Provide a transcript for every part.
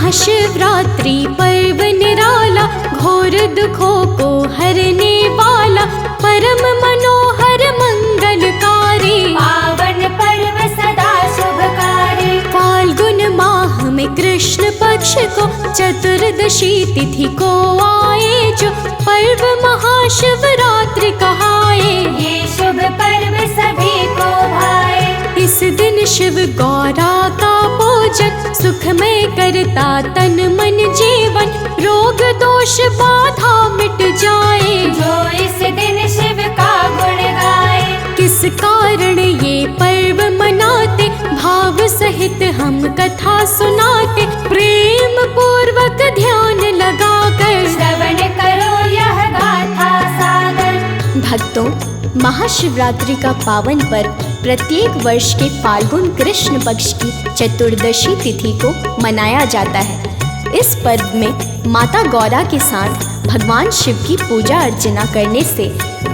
महाशिवरात्रि पर्व निराला, घोर दुखों को हरने वाला, परम मनोहर मंगलकारी, पावन पर्व सदा शुभकारी। फाल्गुन माह में कृष्ण पक्ष को चतुर्दशी तिथि को आए, जो पर्व महाशिवरात्रि कहाए। ये शुभ पर्व सभी को भाए। इस दिन शिव गौरा का पूजन, सुखमय करता तन मन जीवन, रोग दोष बाधा मिट जाए। जो इस दिन शिव का गुण गाए। किस कारण ये पर्व मनाते, भाव सहित हम कथा सुनाते, प्रेम पूर्वक ध्यान लगाकर श्रवण करो यह गाथा सागर। भक्तों, महाशिवरात्रि का पावन पर्व प्रत्येक वर्ष के फाल्गुन कृष्ण पक्ष की चतुर्दशी तिथि को मनाया जाता है। इस पर्व में माता गौरा के साथ भगवान शिव की पूजा अर्चना करने से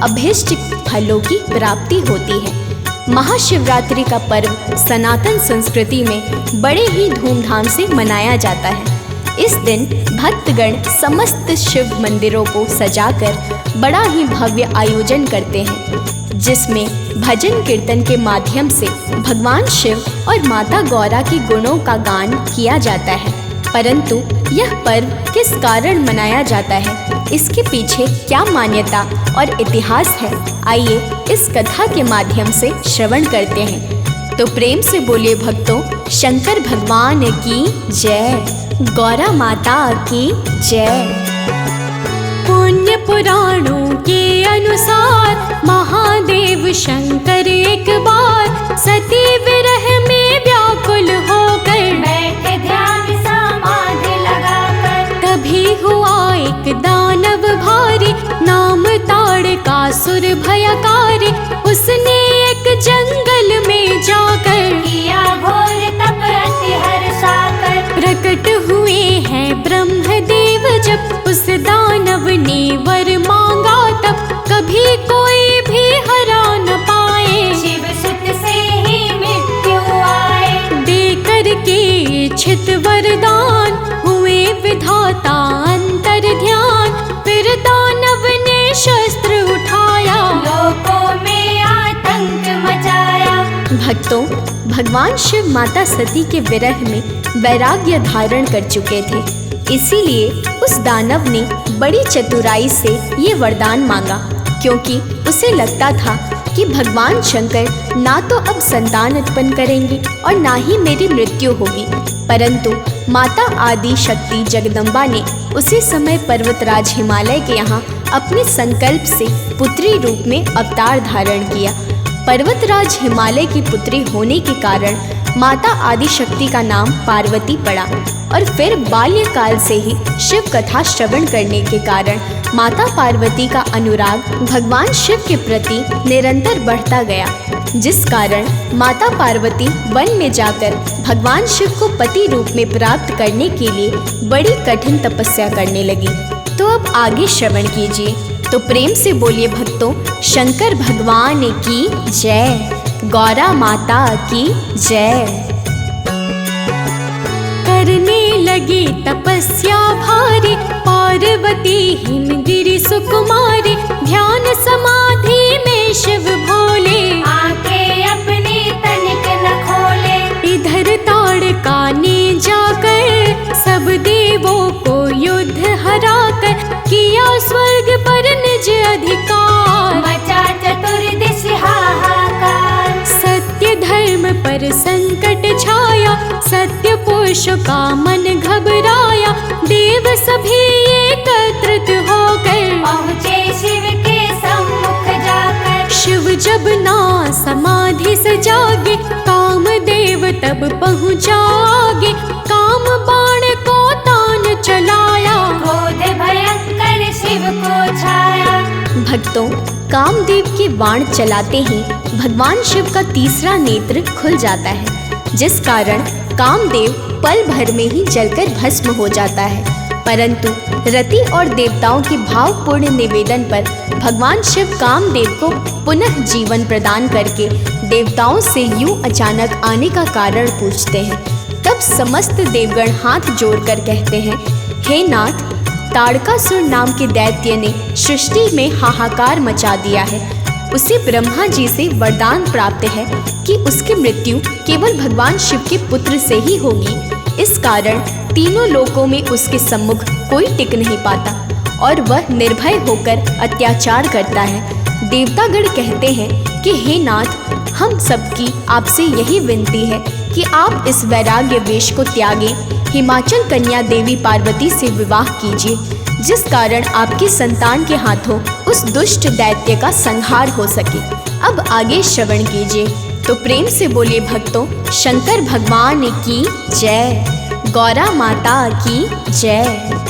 अभीष्ट फलों की प्राप्ति होती है। महाशिवरात्रि का पर्व सनातन संस्कृति में बड़े ही धूमधाम से मनाया जाता है। इस दिन भक्तगण समस्त शिव मंदिरों को सजाकर बड़ा ही भव्य आयोजन करते हैं, जिसमें भजन कीर्तन के माध्यम से भगवान शिव और माता गौरा के गुणों का गान किया जाता है। परंतु यह पर्व किस कारण मनाया जाता है, इसके पीछे क्या मान्यता और इतिहास है, आइए इस कथा के माध्यम से श्रवण करते हैं। तो प्रेम से बोलिए भक्तों, शंकर भगवान की जय, गौरा माता की जय। पुण्य पुराणों के अनुसार महादेव शंकर एक बार सती विरह में व्याकुल होकर बैठे ध्यान समाधि लगाकर। तभी हुआ एक दानव भारी, नाम ताड़कासुर भयकारी। उसने एक जंगल में जाकर किया घोर तप अति हर्षाकर। प्रकट हुए हैं ब्रह्मदेव जब, उस दानव ने वर मांगा तब, कभी कोई भी हरा न पाए। शिव सुत से ही मृत्यु आए। देकर के इच्छित वरदान, हुए विधाता अंतर ध्यान। फिर दानव ने शस्त्र उठाया, लोकों में आतंक मचाया। भक्तों, भगवान शिव माता सती के विरह में वैराग्य धारण कर चुके थे, इसीलिए उस दानव ने बड़ी चतुराई से ये वरदान मांगा, क्योंकि उसे लगता था कि भगवान शंकर ना तो अब संतान उत्पन्न करेंगे और ना ही मेरी मृत्यु होगी। परंतु माता आदि शक्ति जगदम्बा ने उसी समय पर्वतराज हिमालय के यहाँ अपने संकल्प से पुत्री रूप में अवतार धारण किया। पर्वतराज हिमालय की पुत्री होने के कारण माता आदि शक्ति का नाम पार्वती पड़ा, और फिर बाल्यकाल से ही शिव कथा श्रवण करने के कारण माता पार्वती का अनुराग भगवान शिव के प्रति निरंतर बढ़ता गया, जिस कारण माता पार्वती वन में जाकर भगवान शिव को पति रूप में प्राप्त करने के लिए बड़ी कठिन तपस्या करने लगी। तो अब आगे श्रवण कीजिए। तो प्रेम से बोलिए भक्तों, शंकर भगवान की जय, गौरा माता की जय। करने लगी तपस्या भारी, पार्वती हिमगिरि सुकुमारी। ध्यान समाधि में शिव भोले, आंखें अपनी तनिक न खोले। इधर ताड़का ने जाकर सब देवों को युद्ध हराकर किया स्वर्ग पर निज अधिकार। मचा चतुर्दिश हाहाकार। सत्य धर्म पर संकट छाया, सत्य पुरुष का मन घबराया। देव सभी एकत्रित होकर पहुँचे शिव के सम्मुख जाकर। शिव जब ना समाधि से जागे, कामदेव तब पहुँचा आगे। काम बाण को तान चलाया, क्रोध भयंकर शिव को छाया। भक्तों, कामदेव के बाण चलाते ही भगवान शिव का तीसरा नेत्र खुल जाता है, जिस कारण कामदेव पल भर में ही जलकर भस्म हो जाता है। परंतु रति और देवताओं के भावपूर्ण निवेदन पर भगवान शिव कामदेव को पुनः जीवन प्रदान करके देवताओं से यूं अचानक आने का कारण पूछते हैं। तब समस्त देवगण हाथ जोड़कर कहते हैं, हे नाथ, ताड़कासुर नाम के दैत्य ने सृष्टि में हाहाकार मचा दिया है। उसे ब्रह्मा जी से वरदान प्राप्त है कि उसकी मृत्यु केवल भगवान शिव के पुत्र से ही होगी। इस कारण तीनों लोकों में उसके सम्मुख कोई टिक नहीं पाता और वह निर्भय होकर अत्याचार करता है। देवतागण कहते हैं कि हे नाथ, हम सबकी आपसे यही विनती है कि आप इस वैराग्य वेश को त्यागें, हिमाचल कन्या देवी पार्वती से विवाह कीजिए, जिस कारण आपकी संतान के हाथों उस दुष्ट दैत्य का संहार हो सके। अब आगे श्रवण कीजिए। तो प्रेम से बोलिए भक्तों, शंकर भगवान की जय, गौरा माता की जय।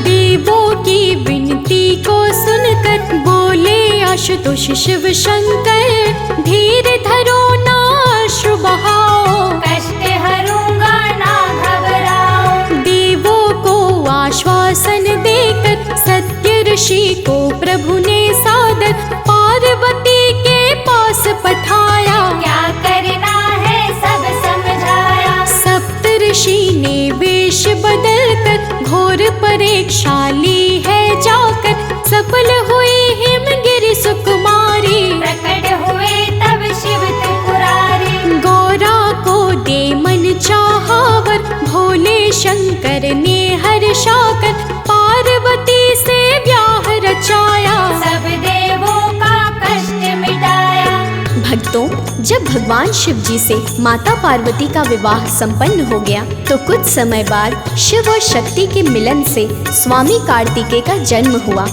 देवों की विनती को सुनकर बोले आशुतोष शिव शंकर, धीर धरो ना अश्रु बहाओ, कष्ट हरूंगा ना घबराओ। देवों को आश्वासन देकर सत्य ऋषि को प्रभु ने सादर पार्वती के पास पठाया, क्या करना है सब समझाया। सप्त ऋषि ने वेश बदल कर घोर परीक्षा ली है जाकर, सफल हुई हिमगिरि सुकुमारी, प्रकट हुए तब शिव त्रिपुरारी। गौरा को दे मन चाहावर, भोले शंकर ने हर्षाकर पार्वती से ब्याह रचाया, सब देवों का कष्ट मिटाया। भक्तों, जब भगवान शिव जी से माता पार्वती का विवाह संपन्न हो गया तो कुछ समय बाद शिव और शक्ति के मिलन से स्वामी कार्तिकेय का जन्म हुआ,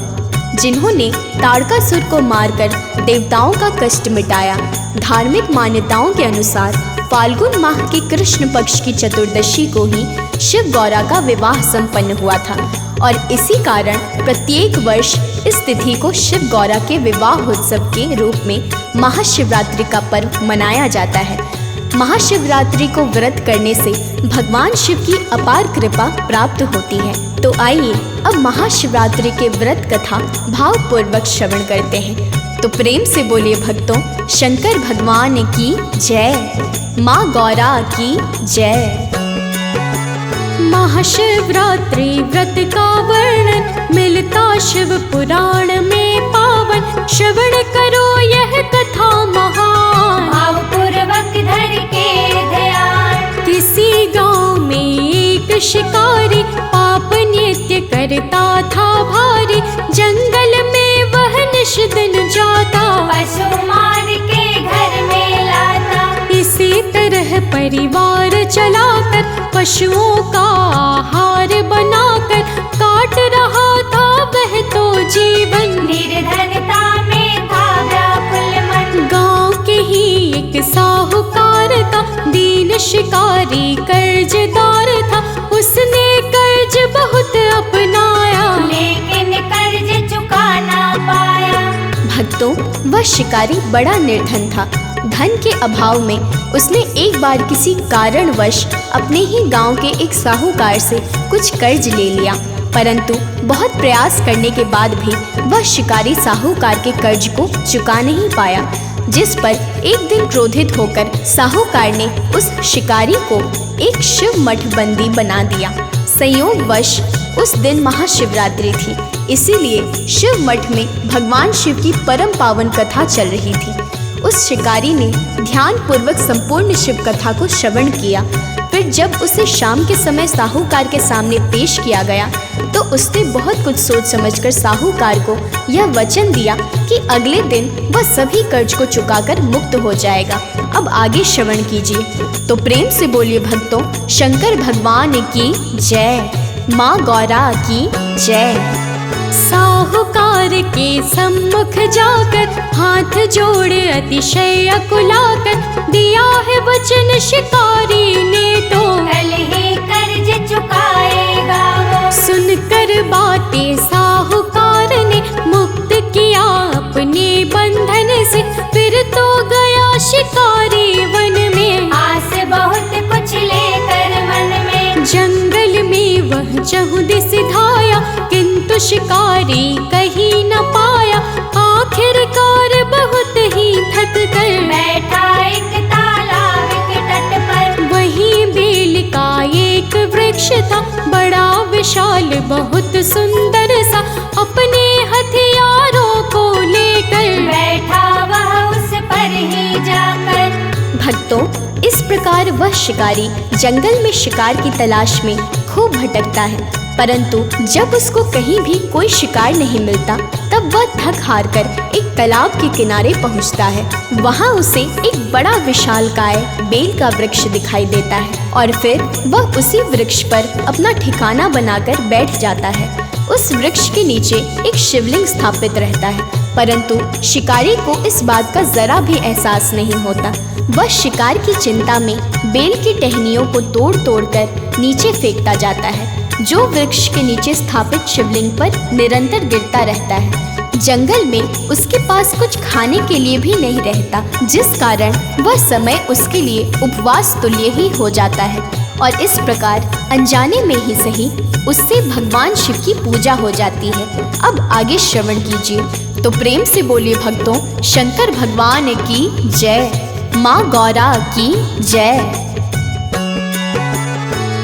जिन्होंने ताड़कासुर को मारकर देवताओं का कष्ट मिटाया। धार्मिक मान्यताओं के अनुसार फाल्गुन माह के कृष्ण पक्ष की चतुर्दशी को ही शिव गौरा का विवाह संपन्न हुआ था और इसी कारण प्रत्येक वर्ष इस तिथि को शिव गौरा के विवाह उत्सव के रूप में महाशिवरात्रि का पर्व मनाया जाता है। महाशिवरात्रि को व्रत करने से भगवान शिव की अपार कृपा प्राप्त होती है। तो आइए अब महाशिवरात्रि के व्रत कथा भावपूर्वक श्रवण करते हैं। तो प्रेम से बोलिए भक्तों, शंकर भगवान की जय, माँ गौरा की जय। महाशिवरात्रि व्रत का वर्णन मिलता शिव पुराण में पावन, श्रवण करो यह कथा महान, भावपूर्वक धर के ध्यान। किसी गांव में एक शिकारी पाप नित्य करता था भारी, जंगल में वह निश दिन जाता, पशु मार के घर में लाता। इसी तरह परिवार चलाकर पशुओं का आहार बनाकर काट रहा था वह तो जीवन, निर्धनता में था व्याकुल मन। गांव के ही एक साहूकार था दीन शिकारी कर्जदार था, उसने कर्ज बहुत अपनाया, लेकिन कर्ज चुका ना पाया। भक्तों, वह शिकारी बड़ा निर्धन था। धन के अभाव में उसने एक बार किसी कारणवश अपने ही गांव के एक साहूकार से कुछ कर्ज ले लिया, परंतु बहुत प्रयास करने के बाद भी वह शिकारी साहूकार के कर्ज को चुका नहीं पाया, जिस पर एक दिन क्रोधित होकर साहूकार ने उस शिकारी को एक शिव मठ बंदी बना दिया। संयोगवश उस दिन महाशिवरात्रि थी, इसीलिए शिव मठ में भगवान शिव की परम पावन कथा चल रही थी। उस शिकारी ने ध्यान पूर्वक संपूर्ण शिव कथा को श्रवण किया। फिर जब उसे शाम के समय साहूकार के सामने पेश किया गया तो उसने बहुत कुछ सोच समझकर साहूकार को यह वचन दिया कि अगले दिन वह सभी कर्ज को चुकाकर मुक्त हो जाएगा। अब आगे श्रवण कीजिए। तो प्रेम से बोलिए भक्तों, शंकर भगवान की जय, माँ गौरा की जय। साहूकार के सम्मुख जाकर हाथ जोड़ अतिशय अकुलाकर दिया है वचन शिकारी ने तो, कल ही कर्ज चुकाएगा वो। सुनकर बातें साहूकार ने मुक्त किया अपने बंधन से, फिर तो गया शिकारी वन में, आस बहुत कुछ लेकर मन में। जंगल में वह चहुँ दिस धाया, किंतु शिकारी कहीं न पाया। आखिरकार बहुत ही थक कर बैठा एक तालाब के तट था, बड़ा विशाल बहुत सुंदर सा, अपने हथियारों को लेकर बैठा वह उस पर ही जाकर। भक्तों, इस प्रकार वह शिकारी जंगल में शिकार की तलाश में खूब भटकता है, परंतु जब उसको कहीं भी कोई शिकार नहीं मिलता तब वह थक हार कर एक तालाब के किनारे पहुंचता है। वहां उसे एक बड़ा विशालकाय बेल का वृक्ष दिखाई देता है और फिर वह उसी वृक्ष पर अपना ठिकाना बनाकर बैठ जाता है। उस वृक्ष के नीचे एक शिवलिंग स्थापित रहता है, परंतु शिकारी को इस बात का जरा भी एहसास नहीं होता। वह शिकार की चिंता में बेल की टहनियों को तोड़ तोड़ कर नीचे फेंकता जाता है, जो वृक्ष के नीचे स्थापित शिवलिंग पर निरंतर गिरता रहता है। जंगल में उसके पास कुछ खाने के लिए भी नहीं रहता, जिस कारण वह समय उसके लिए उपवास तुल्य ही हो जाता है और इस प्रकार अनजाने में ही सही उससे भगवान शिव की पूजा हो जाती है। अब आगे श्रवण कीजिए, तो प्रेम से बोलिए भक्तों, शंकर भगवान की जय, माँ गौरा की जय।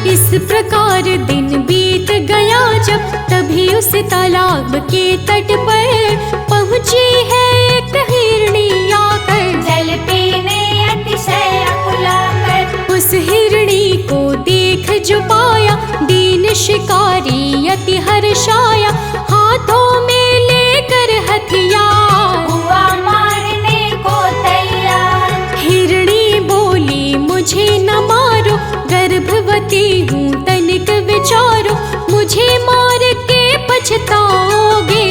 इस प्रकार दिन बीत गया जब, तभी उस तालाब के तट पर पहुँची है एक हिरणी आकर, जल पीने अतिशय आकुलाकर। उस हिरणी को देख जो पाया, दीन शिकारी अति हर्षाया, हाथों में लेकर हथियार हुआ मारने को तैयार। हिरणी बोली मुझे न मारो, गर्भवती हूँ तनिक विचारो, मुझे मार के पछताओगे,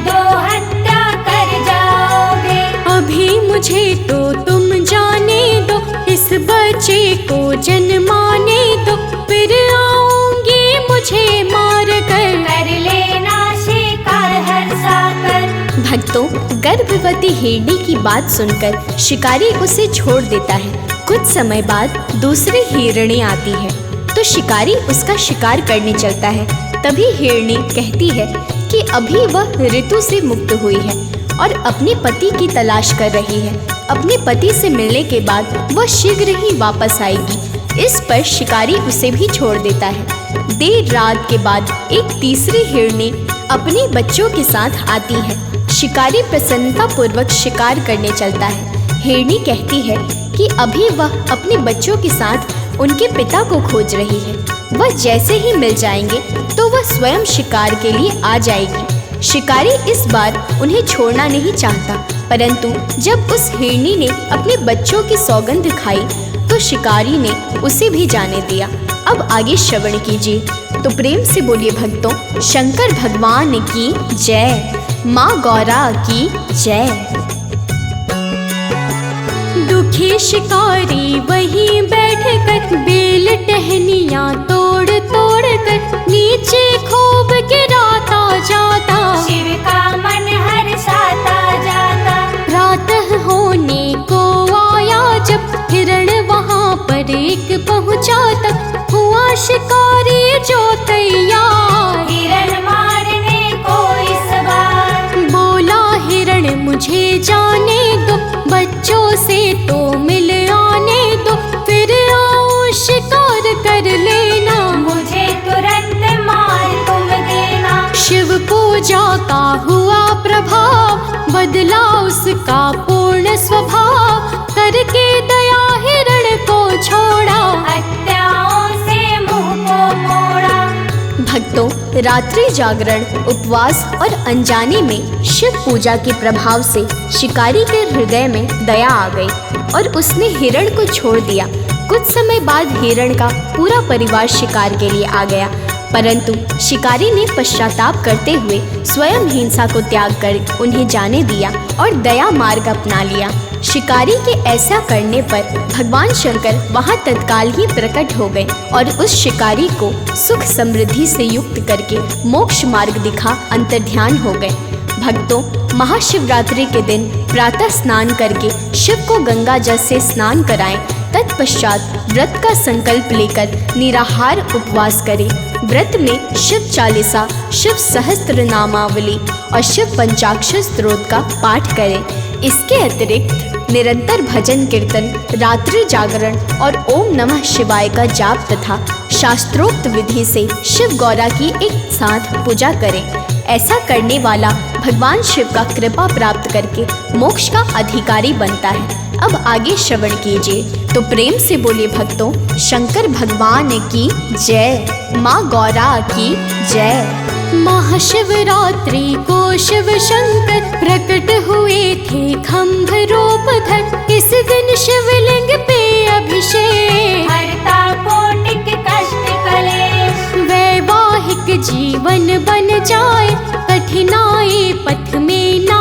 दो हत्या कर जाओगे। अभी मुझे तो तुम जाने दो, इस बच्चे को जन्माने दो, फिर आऊंगी मुझे मार कर लेना शिकार हर्षाकर। भक्तों, गर्भवती हिरणी की बात सुनकर शिकारी उसे छोड़ देता है। कुछ समय बाद दूसरी हिरणी आती है तो शिकारी उसका शिकार करने चलता है। तभी हिरणी कहती है कि अभी वह ऋतु से मुक्त हुई है और अपने पति की तलाश कर रही है। अपने पति से मिलने के बाद वह शीघ्र ही वापस आएगी। इस पर शिकारी उसे भी छोड़ देता है। देर रात के बाद एक तीसरी हिरणी अपने बच्चों के साथ आती है। शिकारी प्रसन्नता पूर्वक शिकार करने चलता है। हिरणी कहती है कि अभी वह अपने बच्चों के साथ उनके पिता को खोज रही है। वह जैसे ही मिल जाएंगे तो वह स्वयं शिकार के लिए आ जाएगी। शिकारी इस बार उन्हें छोड़ना नहीं चाहता, परंतु जब उस हिरणी ने अपने बच्चों की सौगंध खाई तो शिकारी ने उसे भी जाने दिया। अब आगे श्रवण कीजिए, तो प्रेम से बोलिए भक्तों, शंकर भगवान की जय, माँ गौरा की जय। दुखी शिकारी वहीं बैठकर बेल टहनियाँ तोड़ तोड़ कर नीचे खूब गिराता जाता, शिव का मन हर्षाता जाता। रात होने को आया जब हिरण वहाँ पर एक पहुँचा, तक हुआ शिकारी जो तैयार हिरण मारने को इस बार। बोला हिरण मुझे जाने दो, बच्चों से तो मिल आने दो, फिर आओ शिकार कर लेना, मुझे तुरंत मार तुम देना। शिव पूजा का हुआ प्रभाव, बदला उसका पूर्ण स्वभाव, करके दया हिरण को छोड़ा, हत्याओं से मुंह को मोड़ा। भक्तों, रात्रि जागरण, उपवास और अनजाने में शिव पूजा के प्रभाव से शिकारी के हृदय में दया आ गई और उसने हिरण को छोड़ दिया। कुछ समय बाद हिरण का पूरा परिवार शिकार के लिए आ गया, परंतु शिकारी ने पश्चाताप करते हुए स्वयं हिंसा को त्याग कर उन्हें जाने दिया और दया मार्ग अपना लिया। शिकारी के ऐसा करने पर भगवान शंकर वहां तत्काल ही प्रकट हो गए और उस शिकारी को सुख समृद्धि से युक्त करके मोक्ष मार्ग दिखा अंतर्ध्यान हो गए। भक्तों, महाशिवरात्रि के दिन प्रातः स्नान करके शिव को गंगा जल से स्नान कराएं। तत्पश्चात व्रत का संकल्प लेकर निराहार उपवास करें। व्रत में शिव चालीसा, शिव सहस्त्र नामावली और शिव पंचाक्षर स्तोत्र का पाठ करें। इसके अतिरिक्त निरंतर भजन कीर्तन, रात्रि जागरण और ओम नमः शिवाय का जाप तथा शास्त्रोक्त विधि से शिव गौरा की एक साथ पूजा करें। ऐसा करने वाला भगवान शिव का कृपा प्राप्त करके मोक्ष का अधिकारी बनता है। अब आगे श्रवण कीजिए। तो प्रेम से बोले भक्तों, शंकर भगवान की जय, माँ गौरा की जय। महाशिवरात्रि को शिव शंकर प्रकट हुए थे खम्भ रूप धर। इस दिन शिवलिंग पे अभिषेक, हरता कोटिक कष्ट कलेश। वैवाहिक जीवन बन जाए, कठिनाई पथ में ना